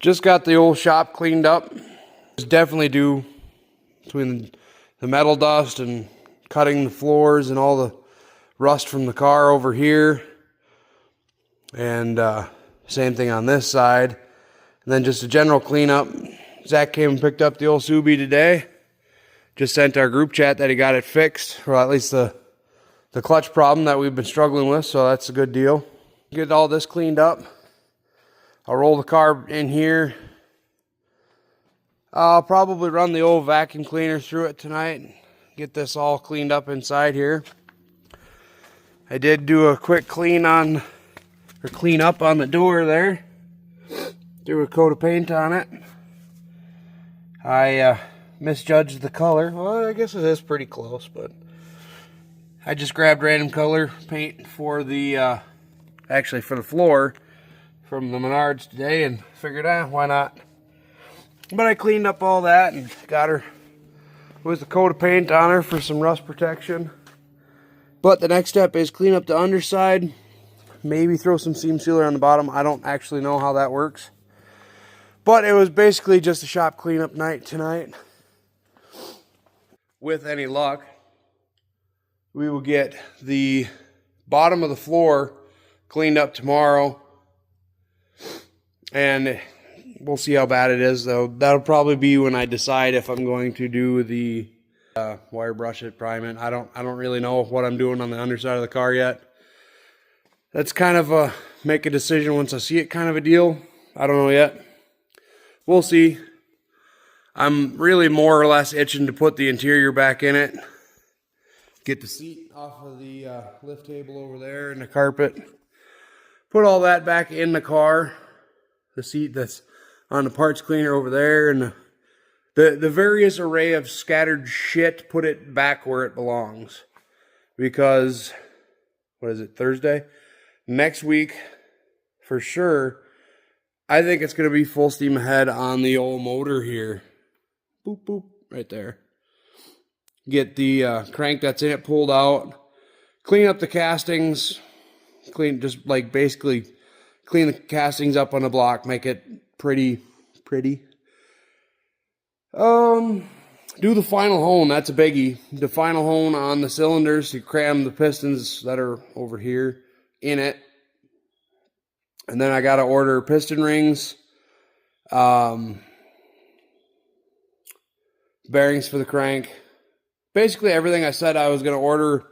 Just got the old shop cleaned up. It's definitely due between the metal dust and cutting the floors and all the rust from the car over here. And same thing on this side. And then just a general cleanup. Zach came and picked up the old Subi today. Just sent our group chat that he got it fixed, or at least the clutch problem that we've been struggling with, so that's a good deal. Get all this cleaned up. I'll roll the car in here. I'll probably run the old vacuum cleaner through it tonight. Get this all cleaned up inside here. I did do a quick clean up on the door there. Threw a coat of paint on it. I misjudged the color. Well, I guess it is pretty close, but I just grabbed random color paint for the, actually for the floor from the Menards today and figured, why not? But I cleaned up all that and got her with a coat of paint on her for some rust protection. But the next step is clean up the underside, maybe throw some seam sealer on the bottom. I don't actually know how that works. But it was basically just a shop cleanup night tonight. With any luck, we will get the bottom of the floor cleaned up tomorrow. And we'll see how bad it is, though. That'll probably be when I decide if I'm going to do the wire brush it, prime it. I don't really know what I'm doing on the underside of the car yet. That's kind of a make a decision once I see it kind of a deal. I don't know yet. We'll see. I'm really more or less itching to put the interior back in it. Get the seat off of the lift table over there and the carpet. Put all that back in the car. The seat that's on the parts cleaner over there, and the various array of scattered shit, put it back where it belongs. Because, what is it, Thursday? Next week, for sure, I think it's going to be full steam ahead on the old motor here. Boop, boop, right there. Get the crank that's in it pulled out. Clean up the castings. Just like basically clean the castings up on the block. Make it pretty. Do the final hone. That's a biggie. The final hone on the cylinders to cram the pistons that are over here in it. And then I got to order piston rings. Bearings for the crank. Basically everything I said I was going to order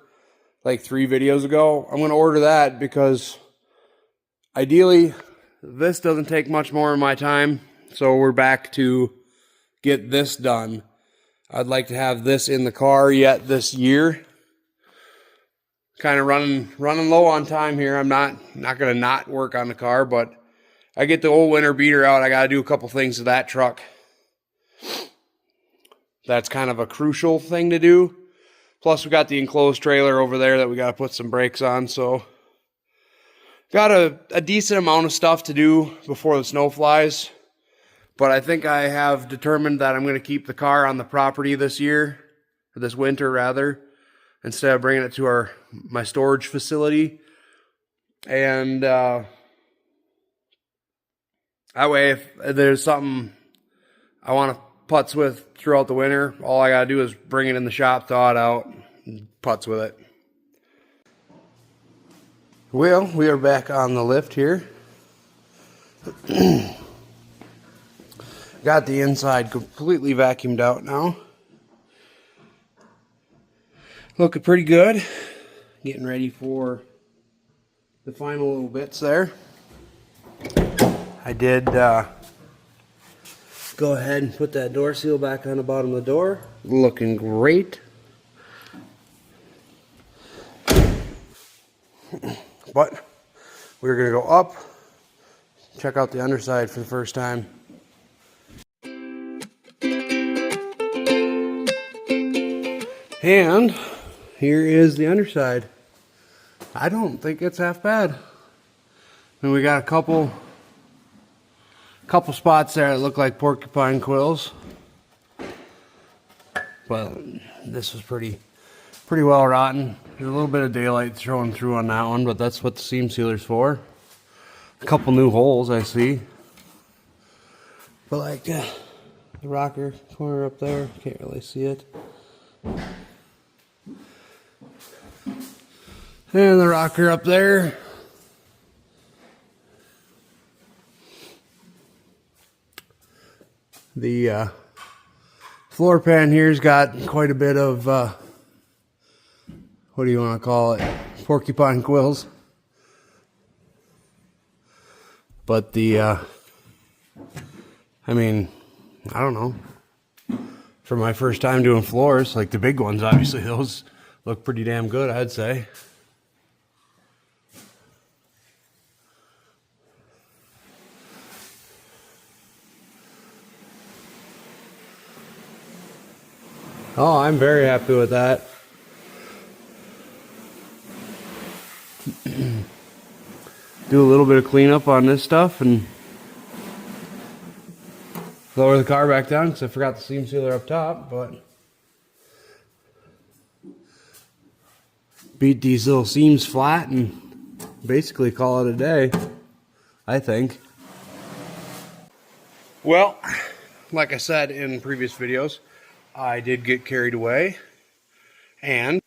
like 3 videos ago. I'm going to order that because ideally this doesn't take much more of my time. So we're back to get this done. I'd like to have this in the car yet this year. Kind of running low on time here. I'm not going to not work on the car, but I get the old winter beater out. I got to do a couple things to that truck. That's kind of a crucial thing to do. Plus, we got the enclosed trailer over there that we got to put some brakes on. So, got a decent amount of stuff to do before the snow flies. But I think I have determined that I'm going to keep the car on the property this year, or this winter rather, instead of bringing it to my storage facility. And that way, if there's something I want to putz with throughout the winter, all I got to do is bring it in the shop, thaw it out, and putz with it. Well, we are back on the lift here. Got the inside completely vacuumed out now. Looking pretty good. Getting ready for the final little bits there. I did go ahead and put that door seal back on the bottom of the door. Looking great. But we're going to go up, check out the underside for the first time. And here is the underside. I don't think it's half bad. I mean, we got a couple spots there that look like porcupine quills. But this was pretty well rotten. There's a little bit of daylight showing through on that one, but that's what the seam sealer's for. A couple new holes I see. But like the rocker corner up there, can't really see it. And the rocker up there. The floor pan here's got quite a bit of, what do you want to call it? Porcupine quills. But the, I mean, I don't know. For my first time doing floors, like the big ones, obviously those look pretty damn good, I'd say. Oh, I'm very happy with that. Do a little bit of cleanup on this stuff and lower the car back down because I forgot the seam sealer up top, but beat these little seams flat and basically call it a day, I think. Well, like I said in previous videos, I did get carried away and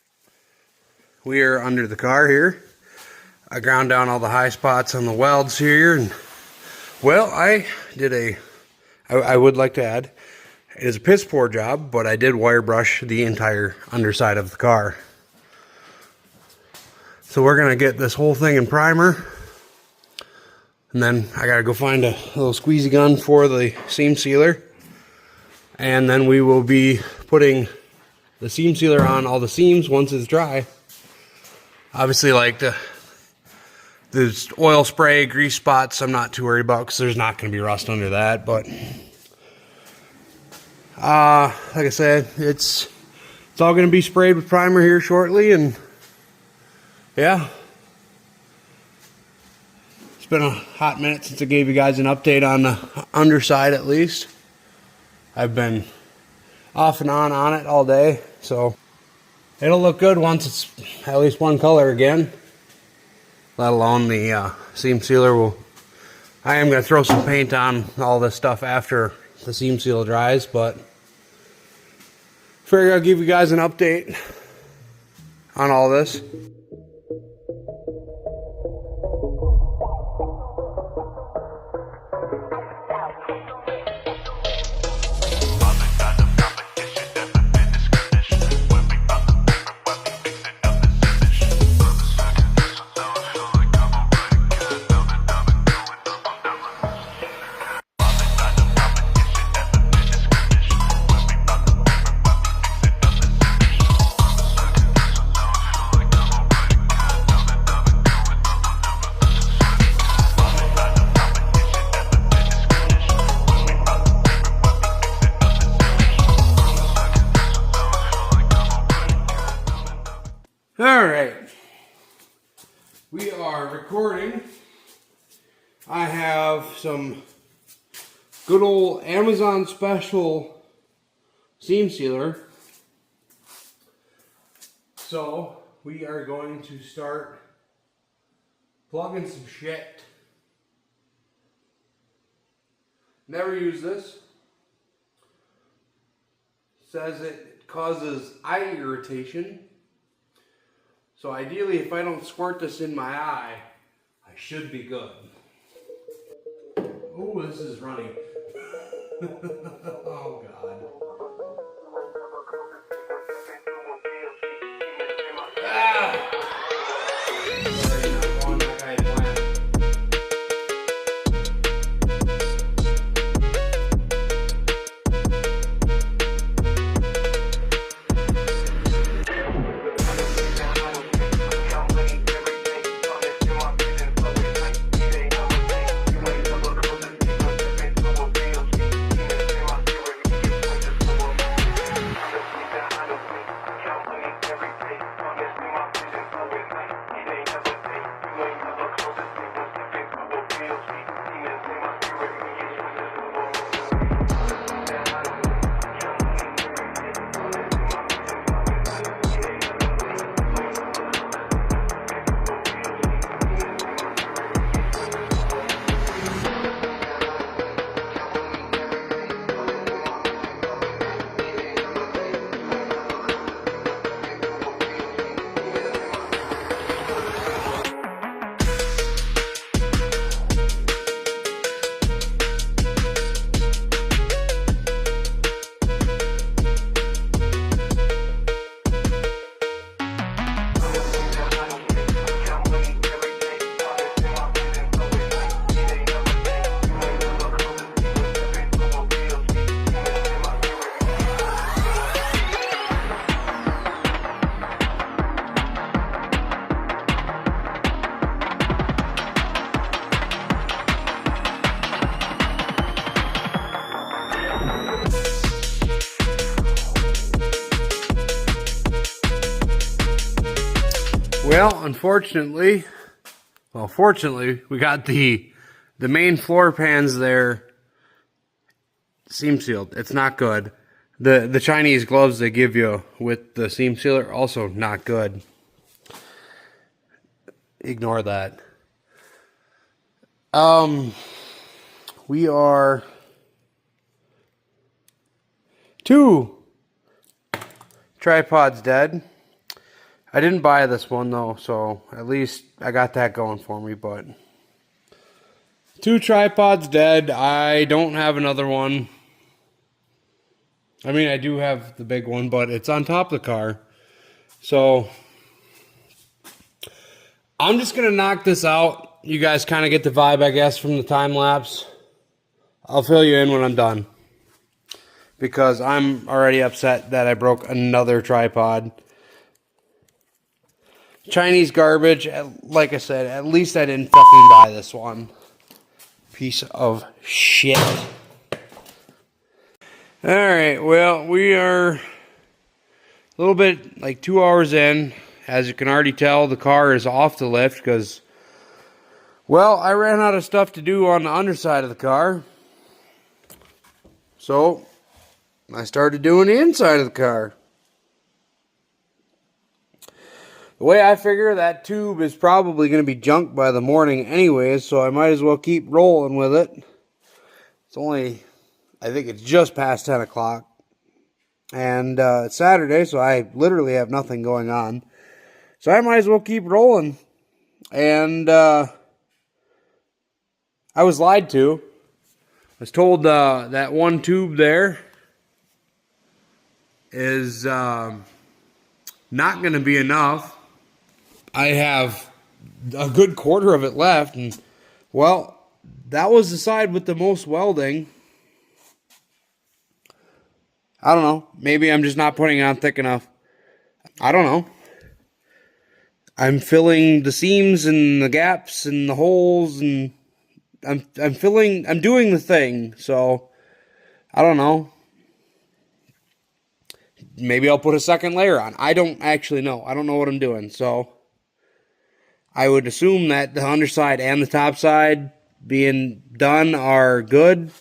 we are under the car here. I ground down all the high spots on the welds here, and well, I would like to add, it is a piss poor job, but I did wire brush the entire underside of the car. So we're gonna get this whole thing in primer, and then I gotta go find a little squeezy gun for the seam sealer, and then we will be putting the seam sealer on all the seams once it's dry. Obviously, like the oil spray, grease spots, I'm not too worried about because there's not going to be rust under that. But like I said, it's all going to be sprayed with primer here shortly, and yeah, it's been a hot minute since I gave you guys an update on the underside. At least I've been off and on it all day, so it'll look good once it's at least one color again. Let alone the seam sealer. I am going to throw some paint on all this stuff after the seam seal dries, but figure I'll give you guys an update on all this. Alright, we are recording. I have some good old Amazon special seam sealer. So we are going to start plugging some shit. Never use this. Says it causes eye irritation. So ideally, if I don't squirt this in my eye, I should be good. Oh, this is running. Oh, God. Ah! Well, unfortunately, fortunately, we got the main floor pans there seam sealed. It's not good. The Chinese gloves they give you with the seam sealer, also not good. Ignore that. We are 2 tripods dead. I didn't buy this one though, so at least I got that going for me, but 2 tripods dead. I don't have another one. I mean, I do have the big one, but it's on top of the car. So I'm just going to knock this out. You guys kind of get the vibe, I guess, from the time lapse. I'll fill you in when I'm done, because I'm already upset that I broke another tripod. Chinese garbage. Like I said, at least I didn't fucking buy this one. Piece of shit. Alright, well, we are a little bit like 2 hours in. As you can already tell, the car is off the lift because, well, I ran out of stuff to do on the underside of the car. So, I started doing the inside of the car. The way I figure, that tube is probably going to be junk by the morning anyways, so I might as well keep rolling with it. It's only, I think it's just past 10 o'clock. And it's Saturday, so I literally have nothing going on. So I might as well keep rolling. And I was lied to. I was told that one tube there is not going to be enough. I have a good quarter of it left, and well, that was the side with the most welding. I don't know. Maybe I'm just not putting it on thick enough. I don't know. I'm filling the seams and the gaps and the holes, and I'm doing the thing. So I don't know. Maybe I'll put a second layer on. I don't actually know. I don't know what I'm doing. So I would assume that the underside and the top side being done are good.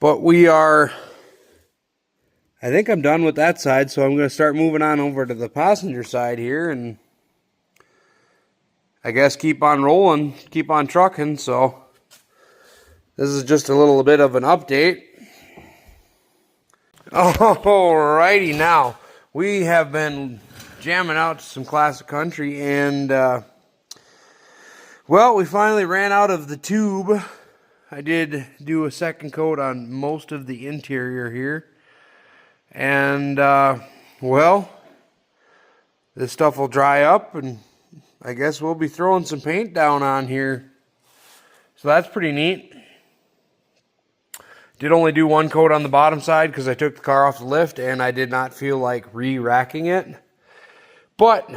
But we are, I think I'm done with that side, so I'm going to start moving on over to the passenger side here, and I guess keep on rolling, keep on trucking. So this is just a little bit of an update. Alrighty, now we have been jamming out to some classic country, and well, we finally ran out of the tube. I did do a second coat on most of the interior here, and well, this stuff will dry up, and I guess we'll be throwing some paint down on here. So that's pretty neat. Did only do one coat on the bottom side because I took the car off the lift and I did not feel like re-racking it. But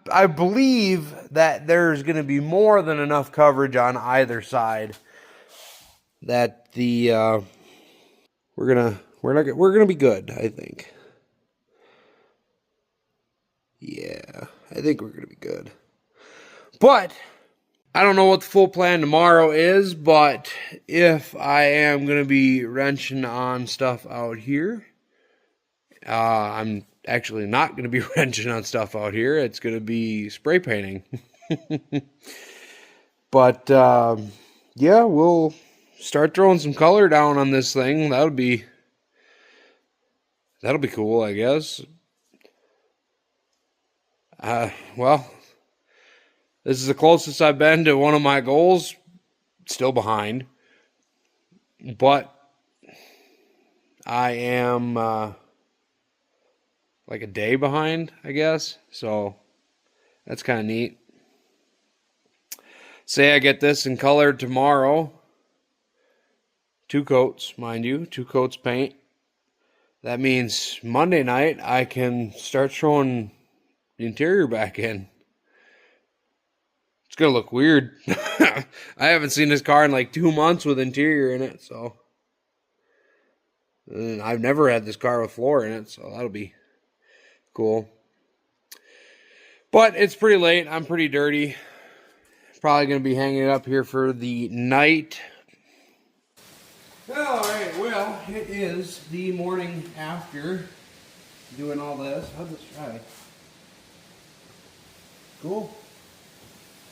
I believe that there's going to be more than enough coverage on either side that the we're gonna be good, I think. Yeah, I think we're gonna be good. But I don't know what the full plan tomorrow is, but if I am going to be wrenching on stuff out here, I'm actually not going to be wrenching on stuff out here. It's going to be spray painting. But, yeah, we'll start throwing some color down on this thing. That'll be cool, I guess. Well, this is the closest I've been to one of my goals. Still behind. But I am like a day behind, I guess. So that's kind of neat. Say I get this in color tomorrow. 2 coats, mind you. 2 coats paint. That means Monday night I can start throwing the interior back in. It's going to look weird. I haven't seen this car in like 2 months with interior in it, so. And I've never had this car with floor in it, so that'll be cool. But it's pretty late. I'm pretty dirty. Probably going to be hanging it up here for the night. Alright, well, it is the morning after doing all this. How'd this try? Cool.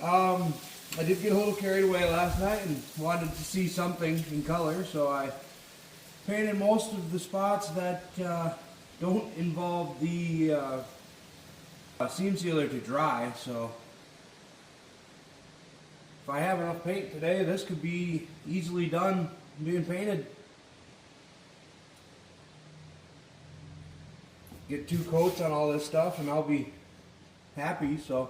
I did get a little carried away last night and wanted to see something in color, so I painted most of the spots that don't involve the seam sealer to dry. So if I have enough paint today, this could be easily done being painted. Get 2 coats on all this stuff and I'll be happy. So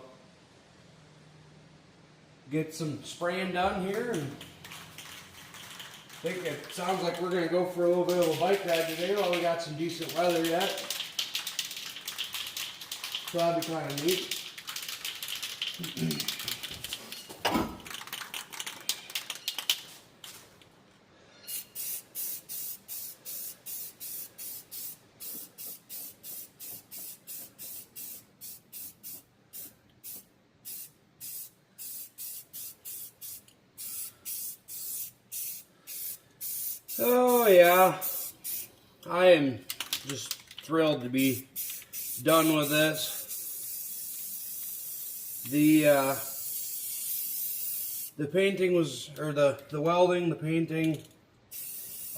get some spraying done here, and I think it sounds like we're going to go for a little bit of a bike ride today while we got some decent weather yet. So that'll be kind of neat. Oh yeah, I am just thrilled to be done with this. The painting was, or the welding, the painting,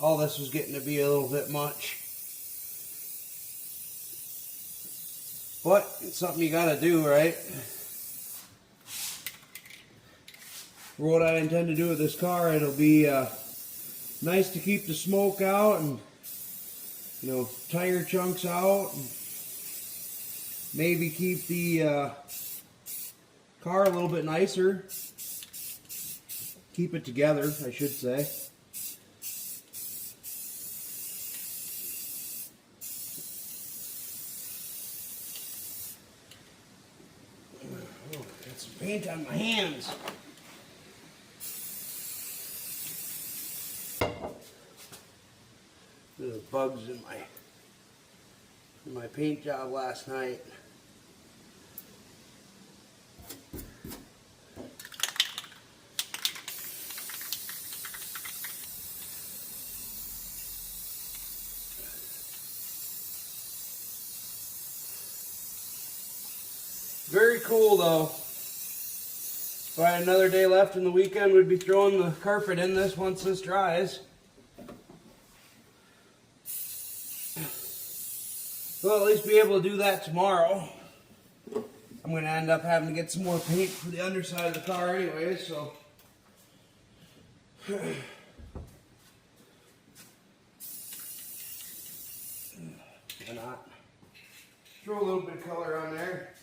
all this was getting to be a little bit much. But it's something you gotta do, right? For what I intend to do with this car, it'll be nice to keep the smoke out and, you know, tire chunks out, and maybe keep the car a little bit nicer. Keep it together, I should say. Oh, got some paint on my hands. There's bugs in my paint job last night. Very cool though. If I had another day left in the weekend, we'd be throwing the carpet in this once this dries. Well, at least be able to do that tomorrow. I'm going to end up having to get some more paint for the underside of the car anyway, so. Why not? Throw a little bit of color on there.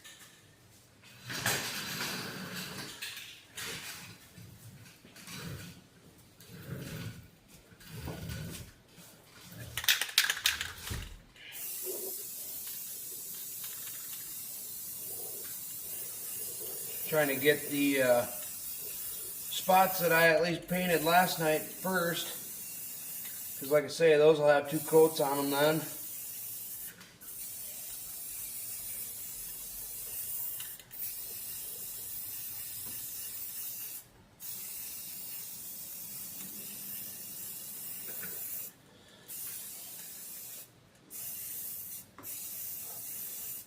Trying to get the spots that I at least painted last night first, because like I say, those will have 2 coats on them then.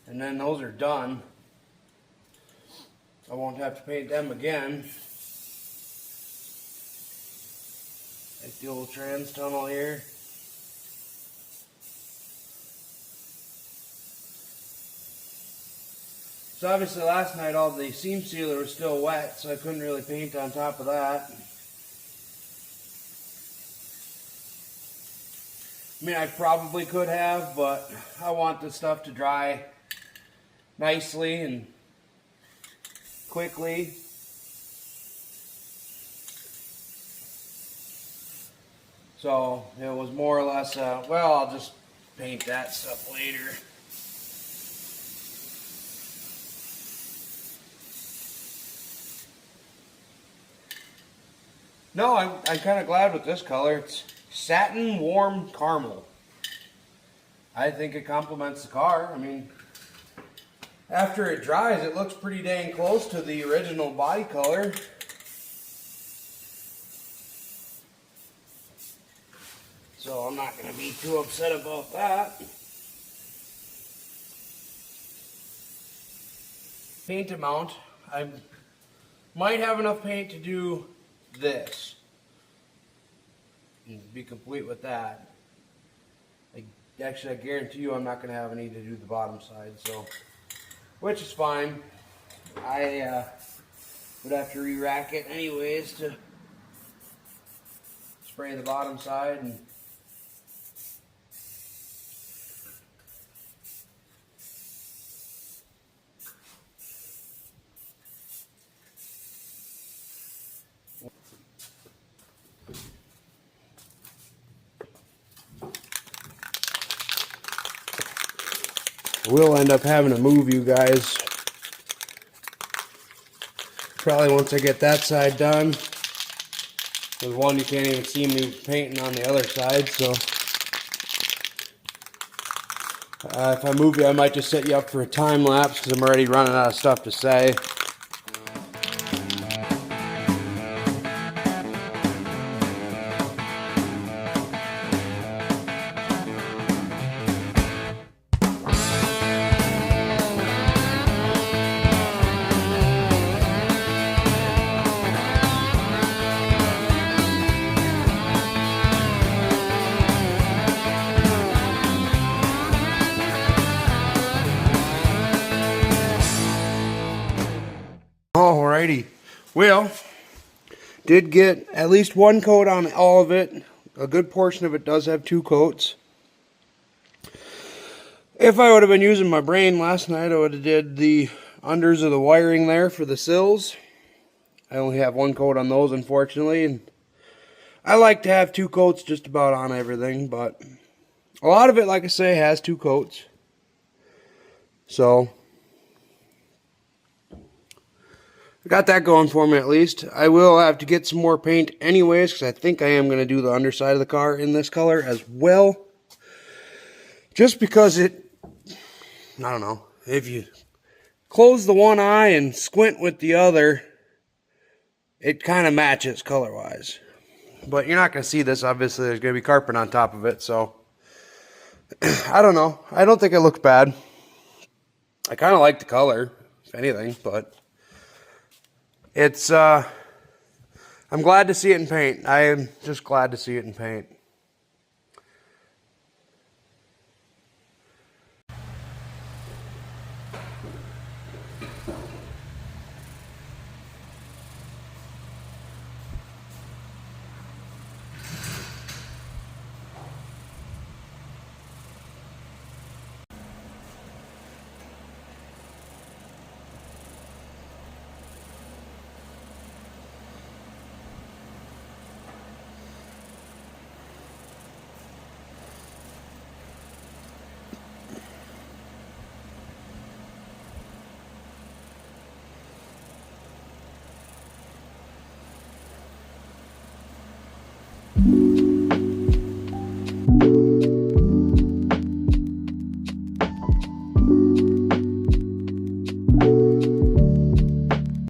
And then those are done. I won't have to paint them again. Like the old trans tunnel here. So obviously last night all the seam sealer was still wet, so I couldn't really paint on top of that. I mean, I probably could have, but I want this stuff to dry nicely and quickly. So it was more or less, well, I'll just paint that stuff later. No, I'm kind of glad with this color. It's satin warm caramel. I think it complements the car. I mean, After it dries, it looks pretty dang close to the original body color. So I'm not going to be too upset about that. Paint amount, I might have enough paint to do this. And be complete with that. Actually, I guarantee you I'm not going to have any to do the bottom side, so, which is fine. I would have to re-rack it anyways to spray the bottom side. And we'll end up having to move you guys probably once I get that side done. Because one, you can't even see me painting on the other side, so if I move you, I might just set you up for a time lapse because I'm already running out of stuff to say. Alrighty, well, did get at least one coat on all of it. A good portion of it does have 2 coats. If I would have been using my brain last night, I would have did the unders of the wiring there for the sills. I only have 1 coat on those, unfortunately, and I like to have 2 coats just about on everything, but a lot of it, like I say, has 2 coats. So got that going for me at least. I will have to get some more paint anyways, because I think I am going to do the underside of the car in this color as well. Just because it, I don't know, if you close the one eye and squint with the other, it kind of matches color-wise. But you're not going to see this, obviously. There's going to be carpet on top of it, so I don't know. I don't think it looks bad. I kind of like the color, if anything, but it's, I'm glad to see it in paint. I am just glad to see it in paint.